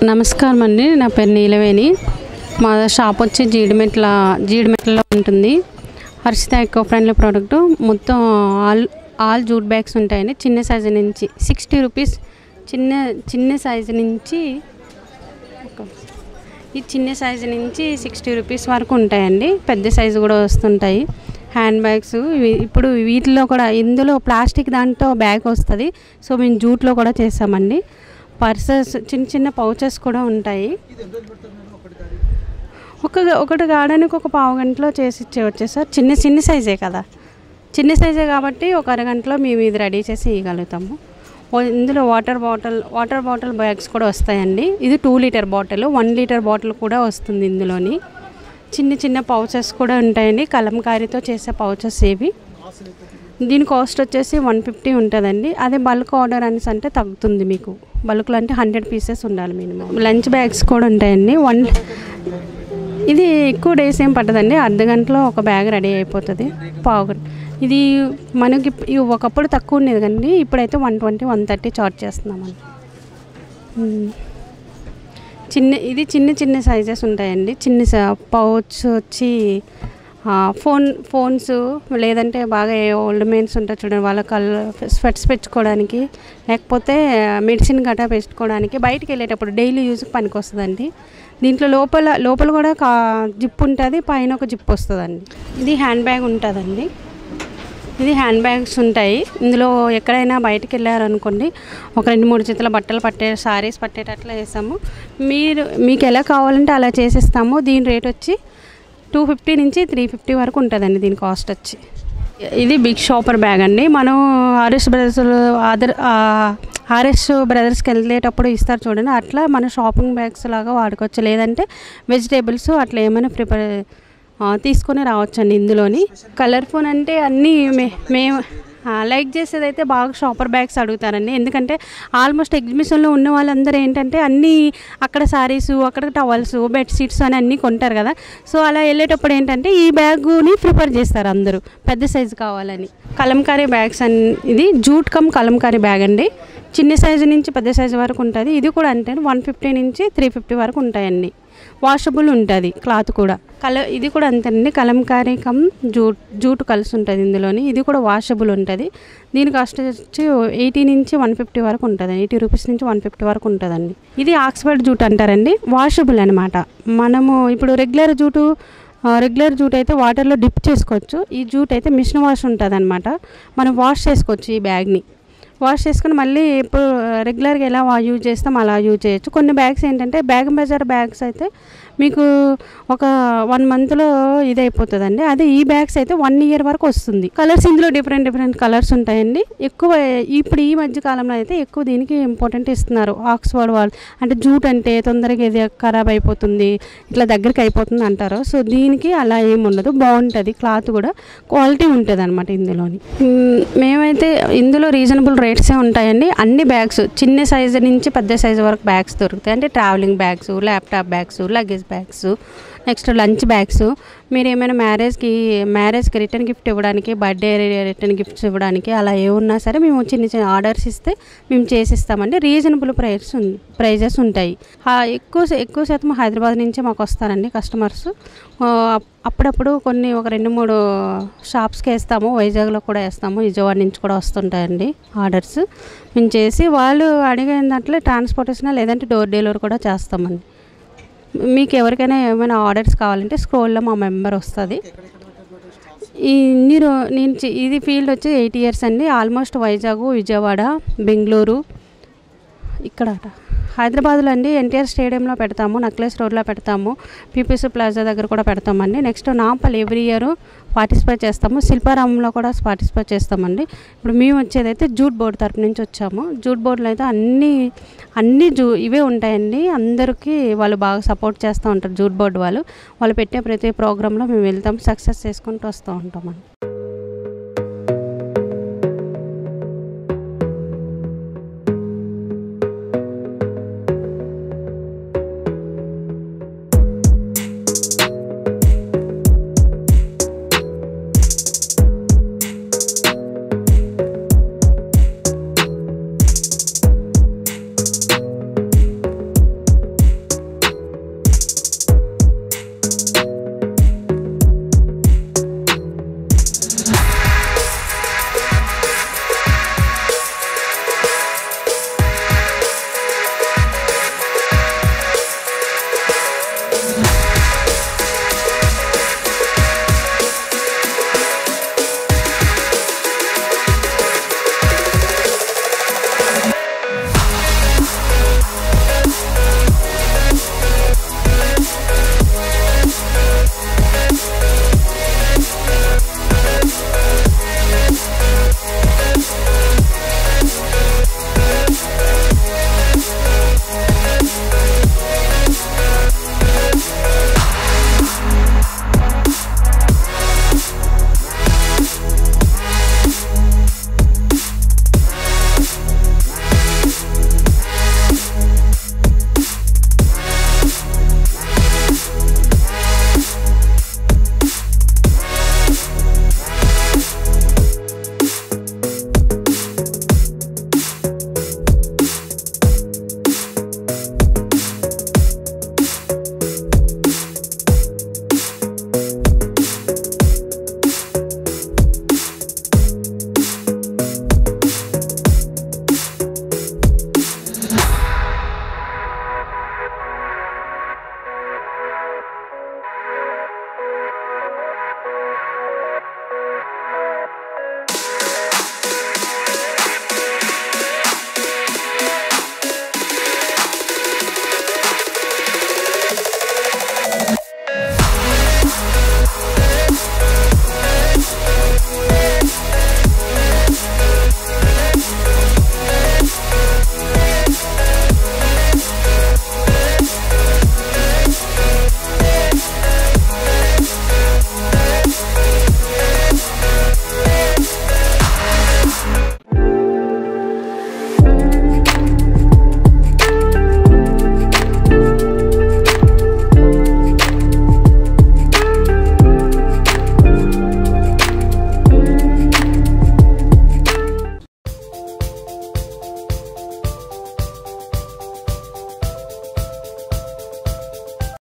నమస్కారం అండి, నా పేరు నీలవేణి. మా షాప్ వచ్చి జీడిమెట్లలో ఉంటుంది. Harshita eco friendly product. మొత్తం ఆల్ జూట్ బ్యాగ్స్ ఉంటాయండి. చిన్న సైజు నుంచి 60 రూపీస్, చిన్న సైజు నుంచి ఈ చిన్న సైజు నుంచి 60 రూపీస్ వరకు ఉంటాయండి. పెద్ద సైజు కూడా వస్తుంటాయి. హ్యాండ్ బ్యాగ్స్ ఇప్పుడు వీటిలో కూడా, ఇందులో ప్లాస్టిక్ దాంట్లో బ్యాగ్ వస్తుంది. సో మేము జూట్లో కూడా చేసామండి. పర్సెస్, చిన్న పౌచెస్ కూడా ఉంటాయి. ఒకటి కావడానికి ఒక పావు గంటలో చేసి ఇచ్చేవచ్చు సార్. చిన్న సైజే కదా, చిన్న సైజే కాబట్టి ఒక అరగంటలో మేము ఇది రెడీ చేసి ఇవ్వగలుగుతాము. ఇందులో వాటర్ బాటిల్ బ్యాగ్స్ కూడా వస్తాయండి. ఇది 2 లీటర్ బాటిల్, 1 లీటర్ బాటిల్ కూడా వస్తుంది. ఇందులోని చిన్న పౌచెస్ కూడా ఉంటాయండి. కలంకారీతో చేసే పౌచెస్ ఇవి. దీని కాస్ట్ వచ్చేసి 150 ఉంటుందండి. అదే బల్క్ ఆర్డర్ అనేసి అంటే తగ్గుతుంది మీకు. బల్క్లో అంటే 100 పీసెస్ ఉండాలి మినిమం. లంచ్ బ్యాగ్స్ కూడా ఉంటాయండి. ఇది ఎక్కువ డేస్ ఏం పట్టదండి. అర్ధ గంటలో ఒక బ్యాగ్ రెడీ అయిపోతుంది. పావుగంట. ఇది మనకి ఒకప్పుడు తక్కువ ఉండేది కండి, ఇప్పుడైతే 120-130 చార్జ్ చేస్తున్నామండి. ఇది చిన్న సైజెస్ ఉంటాయండి. పౌచ్ వచ్చి ఫోన్స్, లేదంటే బాగా ఓల్డ్ మెన్స్ ఉంటారు చూడండి, వాళ్ళ స్వెట్స్ పెట్టుకోవడానికి, లేకపోతే మెడిసిన్ గట్రా పెట్టుకోవడానికి, బయటికి వెళ్ళేటప్పుడు డైలీ యూజ్కి పనికి వస్తుందండి. దీంట్లో లోపల కూడా జిప్ ఉంటుంది, పైన ఒక జిప్ వస్తుందండి. ఇది హ్యాండ్ బ్యాగ్ ఉంటుందండి. ఇది హ్యాండ్ బ్యాగ్స్ ఉంటాయి. ఇందులో ఎక్కడైనా బయటికి వెళ్ళారనుకోండి, ఒక 2-3 జతల బట్టలు సారీస్ పట్టేటట్లు చేస్తాము. మీకు ఎలా కావాలంటే అలా చేసేస్తాము. దీని రేట్ వచ్చి 250 నుంచి 350 వరకు ఉంటుందండి. దీని కాస్ట్ వచ్చి. ఇది బిగ్ షాపర్ బ్యాగ్ అండి. మనం ఆర్ఎస్ బ్రదర్స్కి వెళ్ళేటప్పుడు ఇస్తారు చూడండి, అట్లా మన షాపింగ్ బ్యాగ్స్ లాగా వాడుకోవచ్చు. లేదంటే వెజిటేబుల్స్ అట్లా ఏమైనా తీసుకొని రావచ్చండి. ఇందులోని కలర్ఫుల్ అంటే అన్నీ మేము లైక్ చేసేది అయితే బాగా షాపర్ బ్యాగ్స్ అడుగుతారండి. ఎందుకంటే ఆల్మోస్ట్ ఎగ్జిబిషన్లో ఉన్న వాళ్ళందరూ ఏంటంటే అన్నీ అక్కడ సారీసు, అక్కడ టవల్స్, బెడ్షీట్స్ అని అన్నీ కొంటారు కదా. సో అలా వెళ్ళేటప్పుడు ఏంటంటే ఈ బ్యాగుని ప్రిఫర్ చేస్తారు అందరూ, పెద్ద సైజు కావాలని. కలంకారీ బ్యాగ్స్ ఇది జూట్ కలంకారీ బ్యాగ్ అండి. చిన్న సైజు నుంచి పెద్ద సైజు వరకు ఉంటుంది. ఇది కూడా అంటే 150 నుంచి 350 వరకు ఉంటాయండి. వాషబుల్ ఉంటుంది క్లాత్ కూడా. ఇది కూడా అంతేనండి. కలంకారీ జూట్ కలిసి ఉంటుంది ఇందులోని. ఇది కూడా వాషబుల్ ఉంటుంది. దీని కాస్ట్ వచ్చి 80 నుంచి 150 వరకు ఉంటుంది. 80 రూపీస్ నుంచి 150 వరకు ఉంటుందండి. ఇది ఆక్స్ఫర్డ్ జూట్ అంటారండి. వాషబుల్ అనమాట. మనము ఇప్పుడు రెగ్యులర్ జూట్ అయితే వాటర్లో డిప్ చేసుకోవచ్చు. ఈ జూట్ అయితే మిషన్ వాష్ ఉంటుంది అనమాట. మనం వాష్ చేసుకోవచ్చు. ఈ బ్యాగ్ని వాష్ చేసుకుని మళ్ళీ ఇప్పుడు రెగ్యులర్గా ఎలా యూజ్ చేస్తాం అలా యూజ్ చేయొచ్చు. కొన్ని బ్యాగ్స్ ఏంటంటే మెజర్ బ్యాగ్స్ అయితే మీకు ఒక 1 మంత్లో ఇది అయిపోతుందండి. అదే ఈ బ్యాగ్స్ అయితే 1 ఇయర్ వరకు వస్తుంది. కలర్స్ ఇందులో డిఫరెంట్ కలర్స్ ఉంటాయండి. ఎక్కువ ఇప్పుడు ఈ మధ్య కాలంలో అయితే ఎక్కువ దీనికి ఇంపార్టెంట్ ఇస్తున్నారు. ఆక్స్ఫర్డ్ వాళ్ళు అంటే జూట్ అంటే తొందరగా ఇది ఖరాబ్ అయిపోతుంది, ఇట్లా దగ్గరికి అయిపోతుంది అంటారు. సో దీనికి అలా ఏమి ఉండదు, బాగుంటుంది. క్లాత్ కూడా క్వాలిటీ ఉంటుంది అనమాట ఇందులోని. మేమైతే ఇందులో రీజనబుల్ రేట్సే ఉంటాయండి. అన్ని బ్యాగ్స్ చిన్న సైజు నుంచి పెద్ద సైజు వరకు బ్యాగ్స్ దొరుకుతాయి. అంటే travelling bags, laptop bags, luggage bags, next lunch bags. మీరు ఏమైనా మ్యారేజ్కి రిటర్న్ గిఫ్ట్ ఇవ్వడానికి, బర్త్డే రిటర్న్ గిఫ్ట్స్ ఇవ్వడానికి అలా ఏమున్నా సరే మేము చిన్న ఆర్డర్స్ ఇస్తే మేము చేసిస్తామండి. రీజనబుల్ ప్రైజెస్ ఉంటాయి. ఎక్కువ శాతం హైదరాబాద్ నుంచి మాకు వస్తారండి కస్టమర్స్. అప్పుడప్పుడు ఒక 2-3 షాప్స్కి వేస్తాము. వైజాగ్లో కూడా వేస్తాము. విజయవాడ నుంచి కూడా వస్తుంటాయండి ఆర్డర్స్. మేము చేసి వాళ్ళు అడిగిన దాంట్లో ట్రాన్స్పోర్టేషన్ లేదంటే డోర్ డెలివరీ కూడా చేస్తామండి. మీకు ఎవరికైనా ఏమైనా ఆర్డర్స్ కావాలంటే స్క్రోల్లో మా మెంబర్ వస్తుంది. ఇది ఫీల్డ్ వచ్చి 8 ఇయర్స్ అండి. ఆల్మోస్ట్ వైజాగ్, విజయవాడ, బెంగళూరు, ఇక్కడ హైదరాబాద్లో అండి ఎన్టీఆర్ స్టేడియంలో పెడతాము, నెక్లెస్ రోడ్లో పెడతాము, పీపీసీ ప్లాజా దగ్గర కూడా పెడతామండి. Next Nampally every year participate చేస్తాము. శిల్పారామంలో కూడా పార్టిసిపేట్ చేస్తామండి. ఇప్పుడు మేము వచ్చేదైతే జూట్ బోర్డు తరపు నుంచి వచ్చాము. జూట్ బోర్డులో అయితే అన్నీ ఇవే ఉంటాయండి. అందరికీ వాళ్ళు బాగా సపోర్ట్ చేస్తూ ఉంటారు. జూట్ బోర్డు వాళ్ళు పెట్టే ప్రతి ప్రోగ్రాంలో మేము వెళ్తాం, సక్సెస్ చేసుకుంటూ వస్తూ ఉంటామండి.